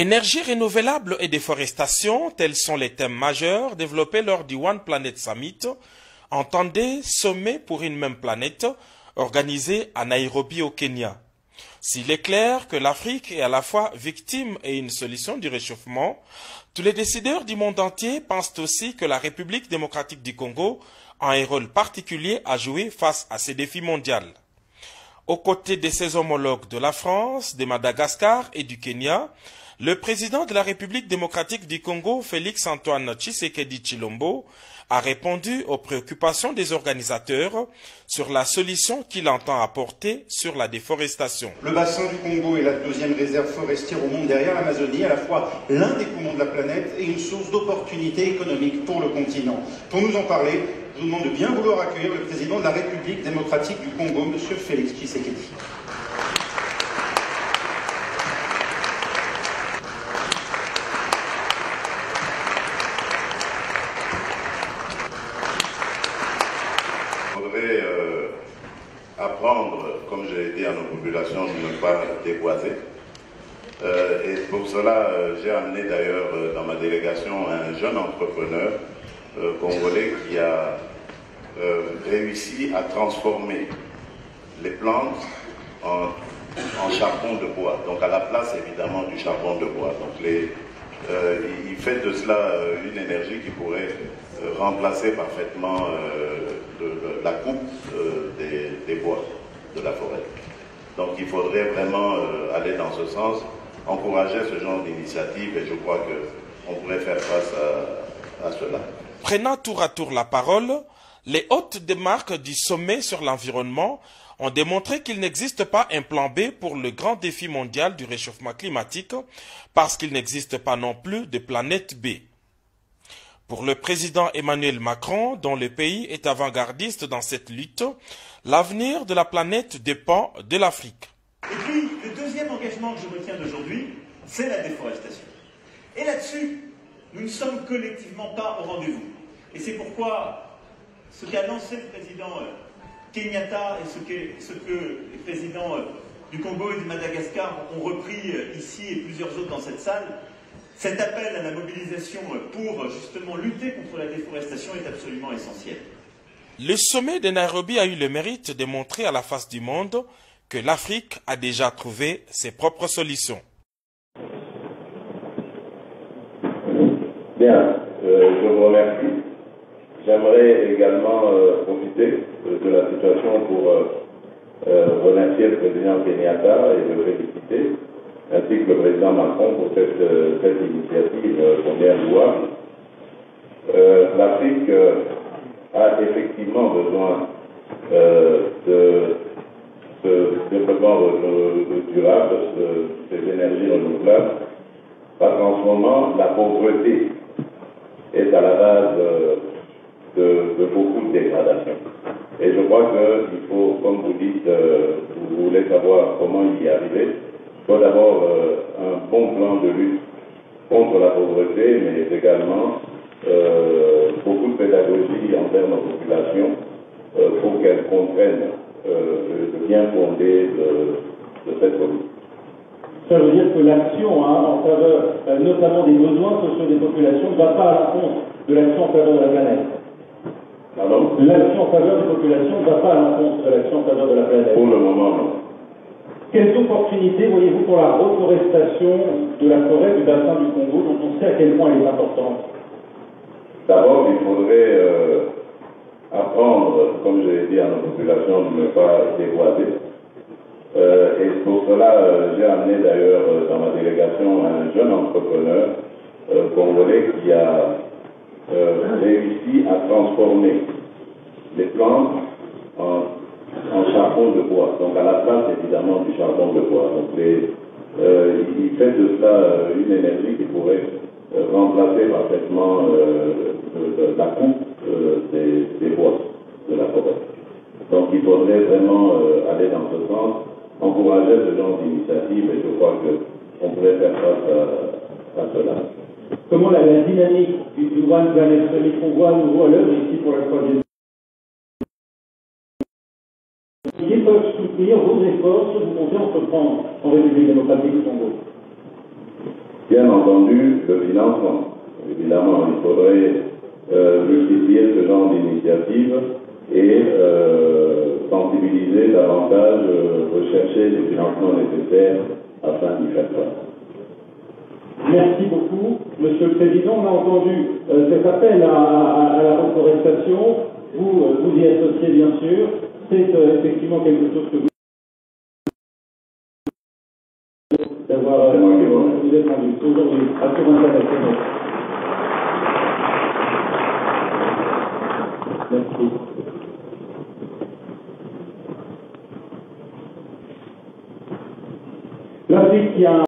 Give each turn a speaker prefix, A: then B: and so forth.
A: Énergie renouvelable et déforestation, tels sont les thèmes majeurs développés lors du One Planet Summit, entendez sommet pour une même planète, organisé à Nairobi au Kenya. S'il est clair que l'Afrique est à la fois victime et une solution du réchauffement, tous les décideurs du monde entier pensent aussi que la République démocratique du Congo a un rôle particulier à jouer face à ces défis mondiaux. Aux côtés de ses homologues de la France, de Madagascar et du Kenya, le président de la République démocratique du Congo, Félix-Antoine Tshisekedi Tshilombo, a répondu aux préoccupations des organisateurs sur la solution qu'il entend apporter sur la déforestation.
B: Le bassin du Congo est la deuxième réserve forestière au monde derrière l'Amazonie, à la fois l'un des poumons de la planète et une source d'opportunités économiques pour le continent. Pour nous en parler, je vous demande de bien vouloir accueillir le président de la République démocratique du Congo, M. Félix Tshisekedi.
C: Apprendre, comme j'ai dit à nos populations, de ne pas déboiser. Et pour cela, j'ai amené d'ailleurs dans ma délégation un jeune entrepreneur congolais qui a réussi à transformer les plantes en charbon de bois, donc à la place évidemment du charbon de bois. Donc il fait de cela une énergie qui pourrait remplacer parfaitement la coupe des bois de la forêt. Donc il faudrait vraiment aller dans ce sens, encourager ce genre d'initiative et je crois qu'on pourrait faire face à cela.
A: Prenant tour à tour la parole, les hôtes des marques du sommet sur l'environnement ont démontré qu'il n'existe pas un plan B pour le grand défi mondial du réchauffement climatique parce qu'il n'existe pas non plus de planète B. Pour le président Emmanuel Macron, dont le pays est avant-gardiste dans cette lutte, l'avenir de la planète dépend de l'Afrique.
D: Et puis, le deuxième engagement que je retiens d'aujourd'hui, c'est la déforestation. Et là-dessus, nous ne sommes collectivement pas au rendez-vous. Et c'est pourquoi ce qu'a lancé le président Kenyatta et ce que les présidents du Congo et du Madagascar ont repris ici et plusieurs autres dans cette salle, cet appel à la mobilisation pour justement lutter contre la déforestation est absolument essentiel.
A: Le sommet de Nairobi a eu le mérite de montrer à la face du monde que l'Afrique a déjà trouvé ses propres solutions.
E: Bien, je vous remercie. J'aimerais également profiter de la situation pour remercier le président Kenyatta et le féliciter, ainsi que le président Macron pour cette initiative combien louable. L'Afrique a effectivement besoin de développement durable, des énergies renouvelables, parce qu'en ce moment, la pauvreté est à la base de beaucoup de dégradations. Et je crois qu'il faut, comme vous dites, vous voulez savoir comment y arriver. Il faut d'abord un bon plan de lutte contre la pauvreté, mais également beaucoup de pédagogie envers nos populations pour qu'elles comprennent le bien fondé de cette politique.
F: Ça veut dire que l'action en faveur notamment des besoins sociaux des populations ne va pas à l'encontre de l'action en faveur de la planète.
E: Pardon ?
F: L'action en faveur des populations ne va pas à l'encontre de l'action en faveur de la planète.
E: Pour le moment, non.
F: Quelles opportunités voyez-vous pour la reforestation de la forêt du bassin du Congo, dont on sait à quel point elle est importante?
E: D'abord, il faudrait apprendre, comme je l'ai dit à nos populations, de ne pas déboiser. Et pour cela, j'ai amené d'ailleurs dans ma délégation un jeune entrepreneur congolais qui a réussi à transformer les plantes en charbon de bois, donc à la place évidemment du charbon de bois. Donc il fait de cela une énergie qui pourrait remplacer parfaitement la coupe des bois de la forêt. Donc il faudrait vraiment aller dans ce sens, encourager ce genre d'initiative et je crois qu'on pourrait faire face à cela.
F: Comment la dynamique du One Planet Summit qu'on voit à nouveau à l'œuvre ici pour la troisième ils peuvent soutenir vos efforts que vous comptez entreprendre en République démocratique du Congo?
E: Bien entendu, le financement. Évidemment, il faudrait multiplier ce genre d'initiatives et sensibiliser davantage, rechercher les financements nécessaires afin d'y faire face.
F: Merci beaucoup. Monsieur le Président, on a entendu cet appel à la reforestation. Vous y associez bien sûr. C'est effectivement quelque chose que vous d'avoir vous êtes rendu aujourd'hui à Tour International. Merci. L'Afrique qui a